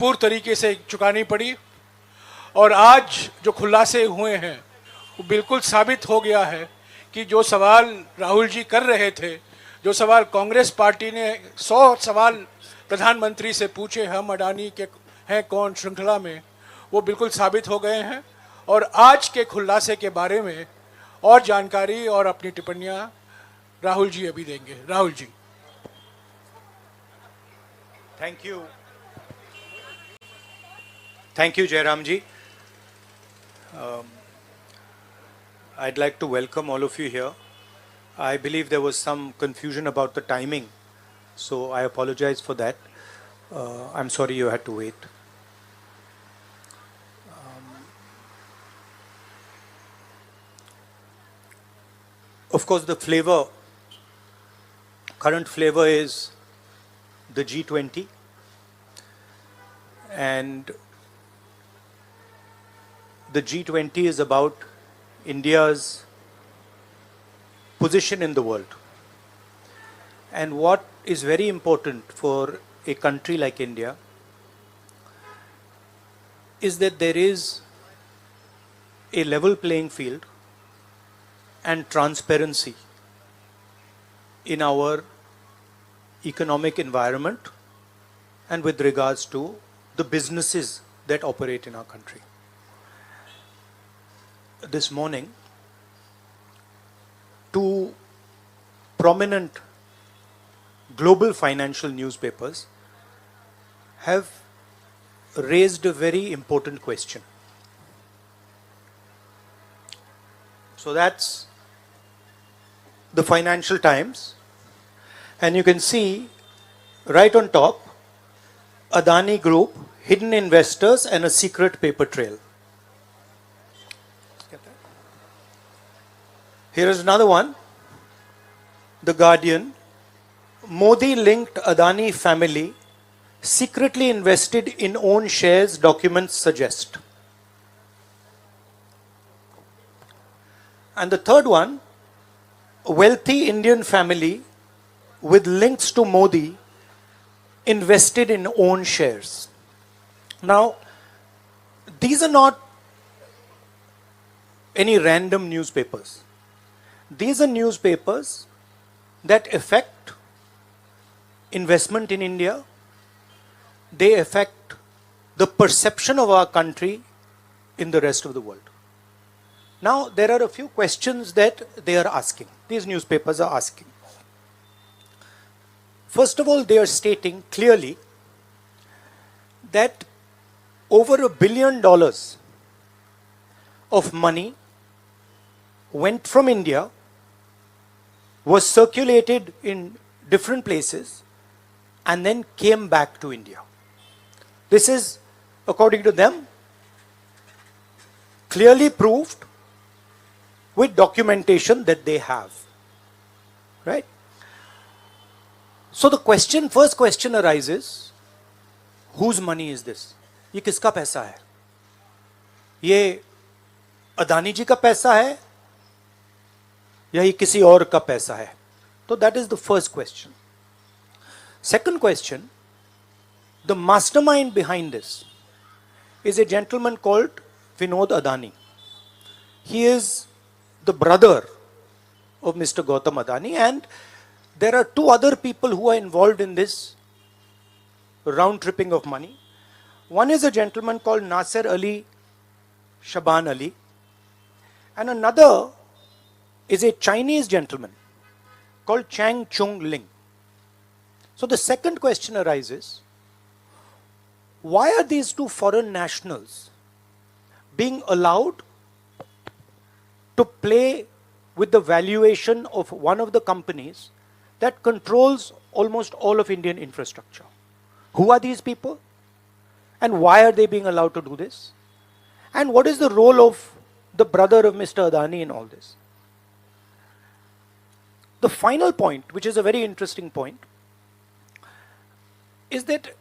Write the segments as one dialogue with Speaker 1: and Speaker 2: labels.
Speaker 1: पूर्ण तरीके से चुकानी पड़ी। और आज जो खुलासे हुए हैं वो बिल्कुल साबित हो गया है कि जो सवाल राहुल जी कर रहे थे, जो सवाल कांग्रेस पार्टी ने 100 सवाल प्रधानमंत्री से पूछे, हम अडानी के हैं कौन श्रृंखला में, वो बिल्कुल साबित हो गए हैं। और आज के खुलासे के बारे में और जानकारी और अपनी टिप्पणियां राहुल जी अभी देंगे। Rahul ji.
Speaker 2: Thank you, Jairam ji. I'd like to welcome all of you here. I believe there was some confusion about the timing, so I apologize for that. I'm sorry you had to wait. Of course, the current flavor is the G20, and the G20 is about India's position in the world. And what is very important for a country like India is that there is a level playing field and transparency in our economic environment and with regards to the businesses that operate in our country. This morning, two prominent global financial newspapers have raised a very important question. So that's the Financial Times, and you can see right on top, Adani Group, hidden investors and a secret paper trail. Here is another one, The Guardian, Modi-linked Adani family secretly invested in own shares, documents suggest. And the third one, a wealthy Indian family with links to Modi invested in own shares. Now, these are not any random newspapers. These are newspapers that affect investment in India. They affect the perception of our country in the rest of the world. Now, there are a few questions that they are asking. These newspapers are asking. First of all, they are stating clearly that over $1 billion of money went from India, was circulated in different places, and then came back to India. This is, according to them, clearly proved with documentation that they have. Right? So the first question arises, whose money is this? ये किसका पैसा है? ये अदानी जी का पैसा है या ये किसी और का पैसा है? So that is the first question. Second question, the mastermind behind this is a gentleman called Vinod Adani. He is the brother of Mr. Gautam Adani, and there are two other people who are involved in this round tripping of money. One is a gentleman called Nasser Ali Shaban Ali, and another is a Chinese gentleman called Chang Chung Ling. So the second question arises, why are these two foreign nationals being allowed to play with the valuation of one of the companies that controls almost all of Indian infrastructure? Who are these people? And why are they being allowed to do this? And what is the role of the brother of Mr. Adani in all this? The final point, which is a very interesting point, is that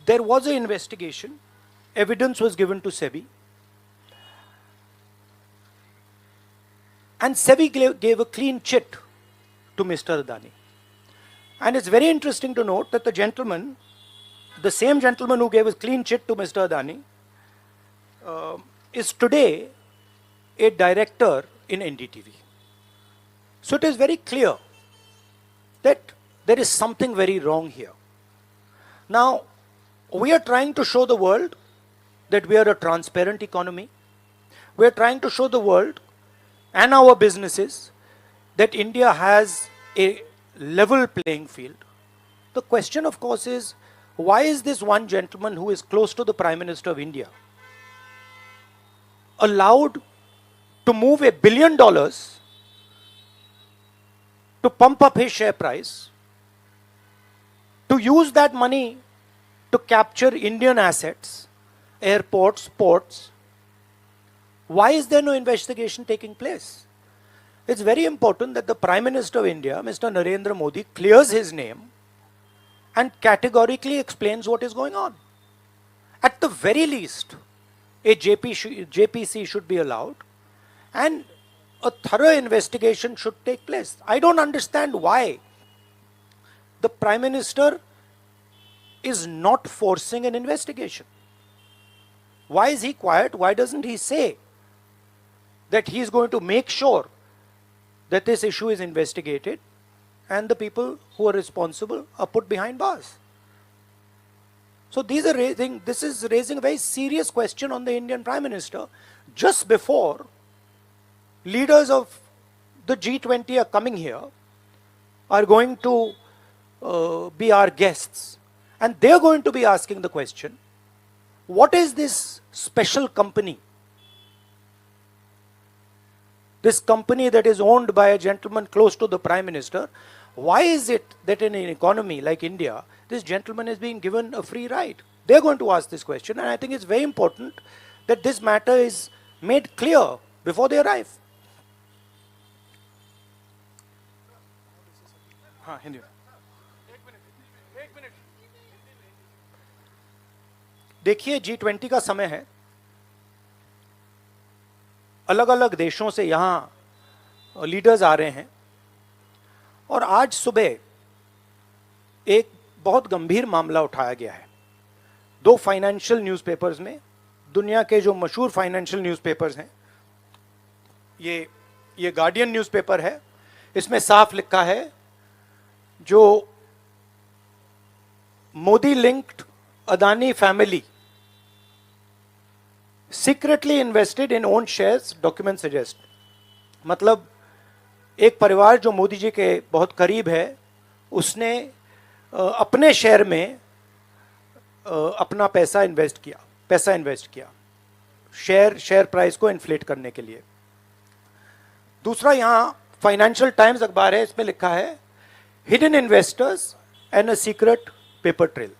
Speaker 2: there was an investigation, evidence was given to SEBI, and SEBI gave a clean chit to Mr. Adani. And it's very interesting to note that the gentleman the same gentleman who gave a clean chit to Mr. Adani is today a director in NDTV. So it is very clear that there is something very wrong here. Now, we are trying to show the world that we are a transparent economy. We are trying to show the world and our businesses that India has a level playing field. The question, of course, is why is this one gentleman who is close to the Prime Minister of India allowed to move $1 billion to pump up his share price, to use that money to capture Indian assets, airports, ports? Why is there no investigation taking place? It's very important that the Prime Minister of India, Mr. Narendra Modi, clears his name and categorically explains what is going on. At the very least, a JPC should be allowed and a thorough investigation should take place. I don't understand why the Prime Minister is not forcing an investigation. Why is he quiet? Why doesn't he say that he is going to make sure that this issue is investigated and the people who are responsible are put behind bars? So this is raising a very serious question on the Indian Prime Minister just before leaders of the G20 are coming here, are going to be our guests, and they're going to be asking the question, what is this special company? This company that is owned by a gentleman close to the Prime Minister, why is it that in an economy like India, this gentleman is being given a free ride? They're going to ask this question, and I think it's very important that this matter is made clear before they arrive. Hindi. देखिए, G20 का समय है, अलग अलग देशों से यहाँ leaders आ रहे हैं, और आज सुबह एक बहुत गंभीर मामला उठाया गया है. 2 फाइनेंशियल न्यूज़पेपर्स में, दुनिया के जो मशहूर फाइनेंशियल न्यूज़पेपर्स हैं, ये गार्डियन न्यूज़पेपर है, इसमें साफ लिखा है जो Modi linked Adani family secretly invested in own shares, document suggest. मतलब एक परिवार जो मोदी जी के बहुत करीब है, उसने अपने शेयर में अपना पैसा इन्वेस्ट किया शेयर प्राइस को इन्फ्लेट करने के लिए. दूसरा, यहाँ फाइनेंशियल टाइम्स अखबार है, इसमें लिखा है hidden investors and a secret paper trail.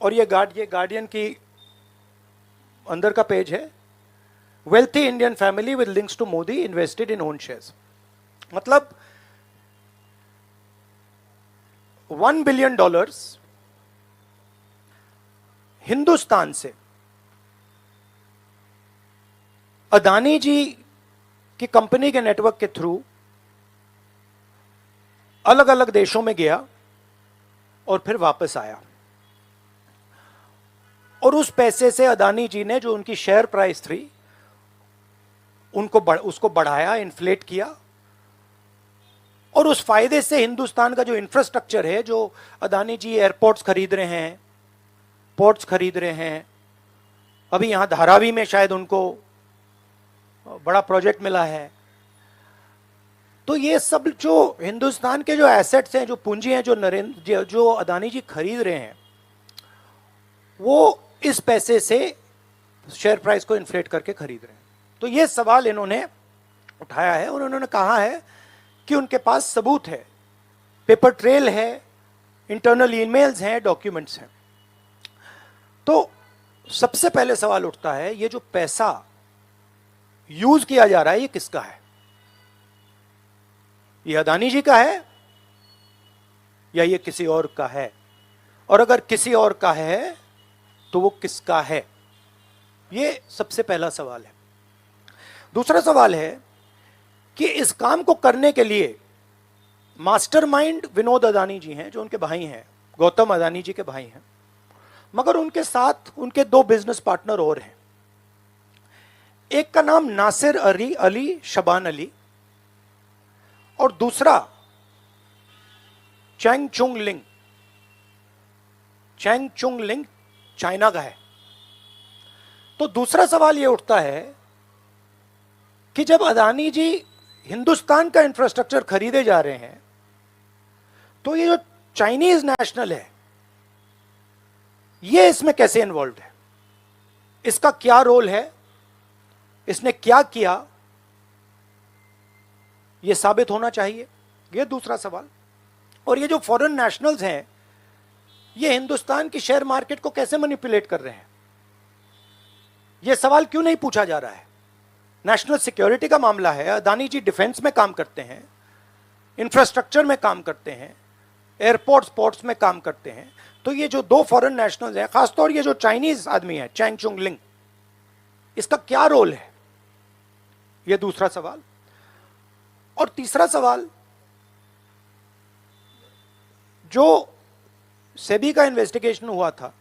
Speaker 2: और ये गार्डियन की अंदर का पेज है, wealthy Indian family with links to Modi invested in own shares. मतलब $1 बिलियन हिंदुस्तान से अदानी जी की कंपनी के नेटवर्क के थ्रू अलग अलग देशों में गया और फिर वापस आया, और उस पैसे से अदानी जी ने जो उनकी शेयर प्राइस थी उसको बढ़ाया, इन्फ्लेट किया, और उस फायदे से हिंदुस्तान का जो इंफ्रास्ट्रक्चर है, जो अदानी जी एयरपोर्ट्स खरीद रहे हैं, पोर्ट्स खरीद रहे हैं, अभी यहां धारावी में शायद उनको बड़ा प्रोजेक्ट मिला है, तो ये सब जो हिंदुस्तान के जो एसेट्स हैं, जो पूंजी हैं, जो अदानी जी खरीद रहे हैं, वो इस पैसे से शेयर प्राइस को इन्फ्लेट करके खरीद रहे हैं. तो ये सवाल इन्होंने उठाया है, और उन्होंने कहा है कि उनके पास सबूत है, पेपर ट्रेल है, इंटरनल ईमेल्स हैं, डॉक्यूमेंट्स हैं. तो सबसे पहले सवाल उठता है, ये जो पैसा यूज किया जा रहा है, ये किसका है? ये अदानी जी का है या ये किसी और का है? और अगर किसी और का है तो वो किसका है? ये सबसे पहला सवाल है. दूसरा सवाल है कि इस काम को करने के लिए मास्टरमाइंड विनोद अदानी जी हैं, जो उनके भाई हैं, गौतम अदानी जी के भाई हैं, मगर उनके साथ उनके दो बिजनेस पार्टनर और हैं। एक का नाम नासिर अली शबान अली और दूसरा चैंग चुंग लिंग। चैंग चुंग लिंग चाइना का है। तो दूसरा सवाल यह उठता है कि जब अदानी जी हिंदुस्तान का इंफ्रास्ट्रक्चर खरीदे जा रहे हैं, तो ये जो चाइनीज नेशनल है, ये इसमें कैसे इन्वॉल्व है? इसका क्या रोल है? इसने क्या किया? यह साबित होना चाहिए। यह दूसरा सवाल। और ये जो फॉरेन नेशनल्स हैं, ये हिंदुस्तान की शेयर मार्केट को कैसे मैनिपुलेट कर रहे हैं? यह सवाल क्यों नहीं पूछा जा रहा है? नेशनल सिक्योरिटी का मामला है। अदानी जी डिफेंस में काम करते हैं, इंफ्रास्ट्रक्चर में काम करते हैं, एयरपोर्ट्स पोर्ट्स में काम करते हैं। तो ये जो दो फॉरेन नेशनल्स हैं, खासतौर ये जो चाइनीज आदमी है चैंग चुंग लिंग, इसका क्या रोल है? यह दूसरा सवाल। और तीसरा सवाल, जो सेबी का इन्वेस्टिगेशन हुआ था,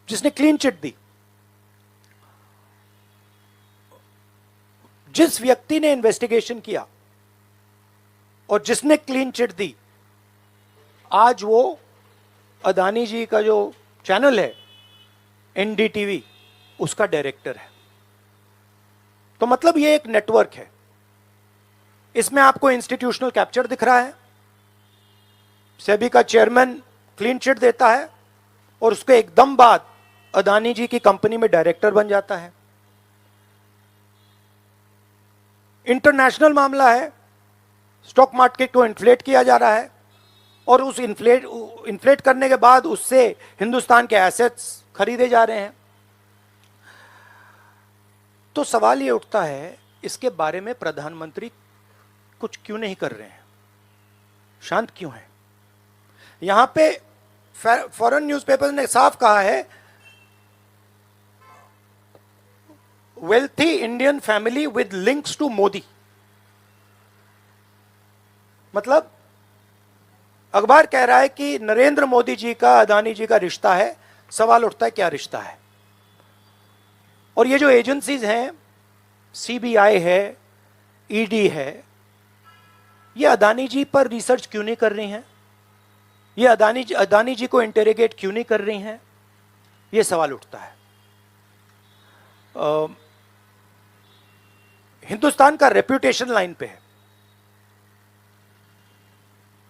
Speaker 2: जिसने क्लीन चिट दी, जिस व्यक्ति ने इन्वेस्टिगेशन किया और जिसने क्लीन चिट दी, आज वो अदानी जी का जो चैनल है एनडीटीवी, उसका डायरेक्टर है। तो मतलब ये एक नेटवर्क है। इसमें आपको इंस्टीट्यूशनल कैप्चर दिख रहा है। सेबी का चेयरमैन क्लीन चिट देता है और उसके एकदम बाद अदानी जी की कंपनी में डायरेक्टर बन जाता है। इंटरनेशनल मामला है, स्टॉक मार्केट को इन्फ्लेट किया जा रहा है और उस इन्फ्लेट करने के बाद उससे हिंदुस्तान के एसेट्स खरीदे जा रहे हैं। तो सवाल ये उठता है, इसके बारे में प्रधानमंत्री कुछ क्यों नहीं कर रहे हैं? शांत क्यों हैं? यहां पे फॉरेन न्यूज़पेपर ने साफ कहा है, wealthy Indian family with links to Modi. मतलब अखबार कह रहा है कि नरेंद्र मोदी जी का अदानी जी का रिश्ता है। सवाल उठता है, क्या रिश्ता है? और ये जो एजेंसीज हैं, सीबीआई है, ईडी है, ये अदानी जी पर रिसर्च क्यों नहीं कर रही हैं? ये अदानी जी को इंटेरोगेट क्यों नहीं कर रही हैं? ये सवाल उठता है। हिंदुस्तान का रेप्यूटेशन लाइन पे है।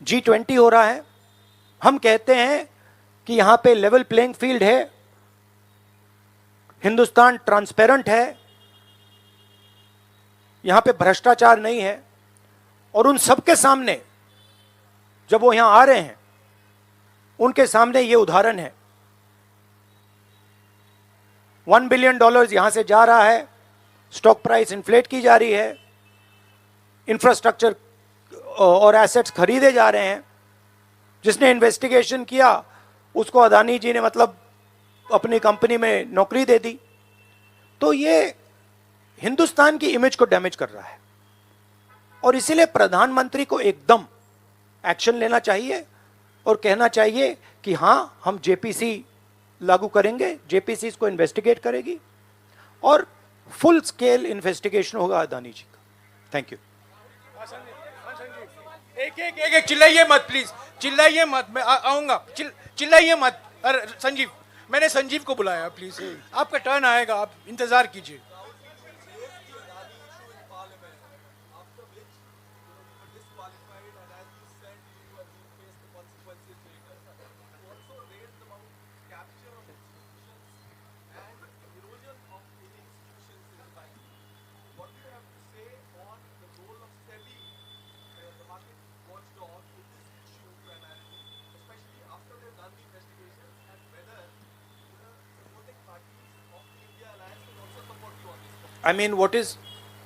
Speaker 2: G20 हो रहा है, हम कहते हैं कि यहां पे लेवल प्लेइंग फील्ड है, हिंदुस्तान ट्रांसपेरेंट है, यहां पे भ्रष्टाचार नहीं है। और उन सबके सामने जब वो यहां आ रहे हैं, उनके सामने ये उदाहरण है। $1 बिलियन यहां से जा रहा है, स्टॉक प्राइस इन्फ्लेट की जा रही है, इंफ्रास्ट्रक्चर और एसेट्स खरीदे जा रहे हैं। जिसने इन्वेस्टिगेशन किया उसको अदानी जी ने मतलब अपनी कंपनी में नौकरी दे दी। तो ये हिंदुस्तान की इमेज को डैमेज कर रहा है और इसीलिए प्रधानमंत्री को एकदम एक्शन लेना चाहिए और कहना चाहिए कि हां, हम जेपीसी लागू करेंगे, जेपीसी इसको इन्वेस्टिगेट करेगी और फुल स्केल इन्वेस्टिगेशन होगा अदानी जी का। Thank you.
Speaker 1: एक चिल्लाइए मत प्लीज, चिल्लाइए मत, मैं आऊंगा। चिल्लाइए मत। अरे संजीव, मैंने संजीव को बुलाया, प्लीज आपका टर्न आएगा, आप इंतजार कीजिए।
Speaker 2: I mean, what is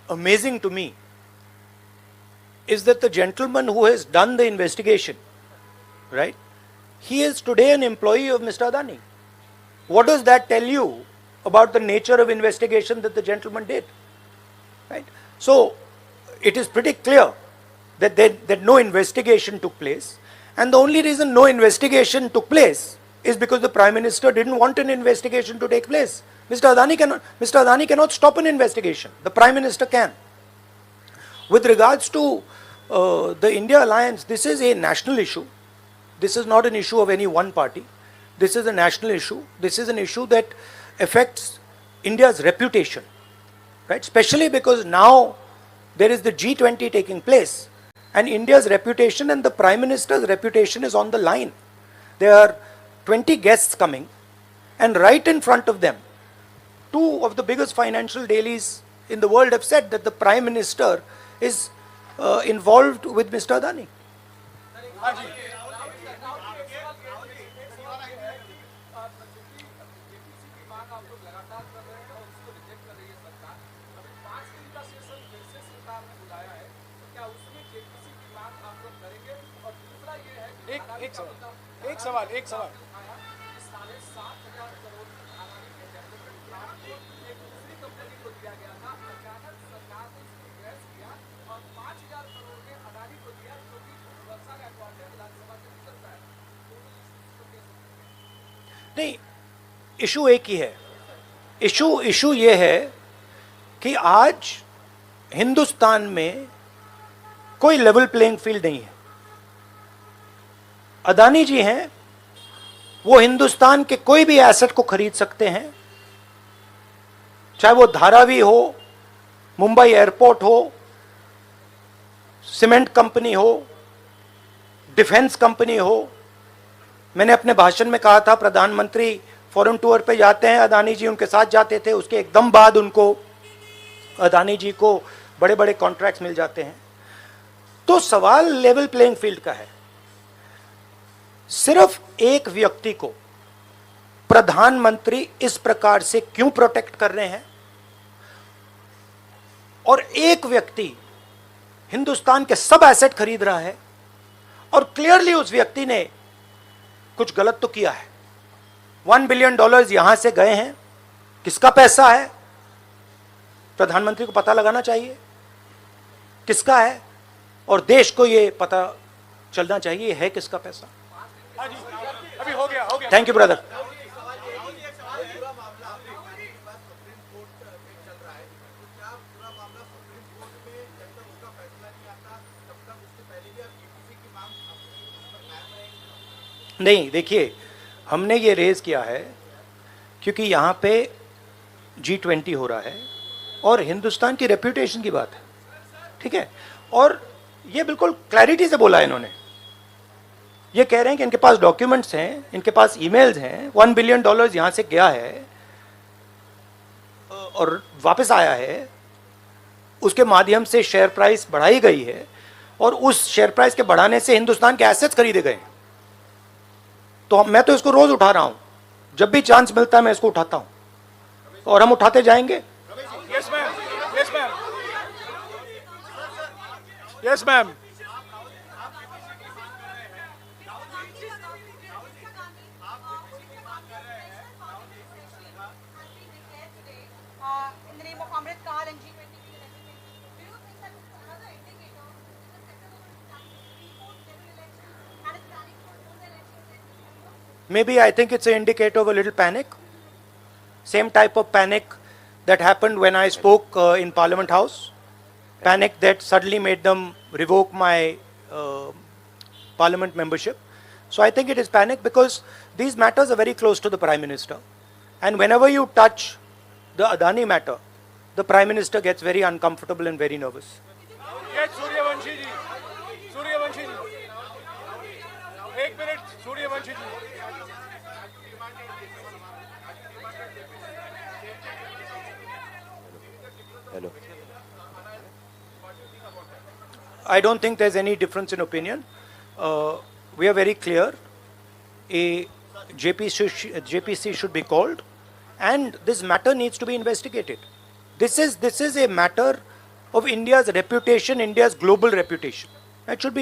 Speaker 2: amazing to me is that the gentleman who has done the investigation, right, he is today an employee of Mr. Adani. What does that tell you about the nature of investigation that the gentleman did? Right? So, it is pretty clear that no investigation took place. And the only reason no investigation took place is because the Prime Minister didn't want an investigation to take place. Mr. Adani cannot stop an investigation. The Prime Minister can. With regards to the India alliance, this is a national issue. This is not an issue of any one party. This is a national issue. This is an issue that affects India's reputation, right? Especially because now there is the G20 taking place, and India's reputation and the Prime Minister's reputation is on the line. There are 20 guests coming, and right in front of them, two of the biggest financial dailies in the world have said that the Prime Minister is involved with Mr. Adani.
Speaker 1: एक सवाल
Speaker 2: नहीं, issue एक ही है. Issue ये है कि आज हिंदुस्तान में कोई लेवल प्लेइंग फील्ड नहीं है. अदानी जी हैं, वो हिंदुस्तान के कोई भी एसेट को खरीद सकते हैं, चाहे वो धारावी हो, मुंबई एयरपोर्ट हो, सीमेंट कंपनी हो, डिफेंस कंपनी हो. मैंने अपने भाषण में कहा था प्रधानमंत्री फॉरेन टूर पे जाते हैं, अदानी जी उनके साथ जाते थे, उसके एकदम बाद उनको अदानी जी को बड़े बड़े कॉन्ट्रैक्ट्स मिल जाते हैं. तो सवाल लेवल प्लेइंग फील्ड का है. सिर्फ एक व्यक्ति को प्रधानमंत्री इस प्रकार से क्यों प्रोटेक्ट कर रहे हैं, और एक व्यक्ति हिंदुस्तान के सब एसेट खरीद रहा है, और क्लियरली उस व्यक्ति ने कुछ गलत तो किया है. $1 बिलियन यहां से गए हैं, किसका पैसा है प्रधानमंत्री को पता लगाना चाहिए किसका है, और देश को यह पता चलना चाहिए है किसका पैसा.
Speaker 1: अभी हो गया.
Speaker 2: Thank you brother. नहीं, देखिए, हमने ये रेज किया है क्योंकि यहाँ पे G20 हो रहा है और हिंदुस्तान की रेप्यूटेशन की बात है, ठीक है. और ये बिल्कुल क्लैरिटी से बोला है इन्होंने. ये कह रहे हैं कि इनके पास डॉक्यूमेंट्स हैं, इनके पास ईमेल्स हैं, $1 बिलियन यहाँ से गया है और वापस आया है, उसके माध्यम से शेयर प्राइस बढ़ाई गई है, और उस शेयर प्राइस के बढ़ाने से हिंदुस्तान के एसेट्स खरीदे गए. तो मैं तो इसको रोज उठा रहा हूं, जब भी चांस मिलता है मैं इसको उठाता हूं, और हम उठाते जाएंगे.
Speaker 1: Yes ma'am. Yes ma'am.
Speaker 2: Maybe I think it's an indicator of a little panic. Same type of panic that happened when I spoke in Parliament House. Panic that suddenly made them revoke my Parliament membership. So I think it is panic because these matters are very close to the Prime Minister. And whenever you touch the Adani matter, the Prime Minister gets very uncomfortable and very nervous.
Speaker 1: Yes, Suryavanshi ji. एक minute, Suryavanshi ji.
Speaker 2: Hello. I don't think there's any difference in opinion. We are very clear. A JPC should be called, and this matter needs to be investigated. This is a matter of India's reputation, India's global reputation. That should be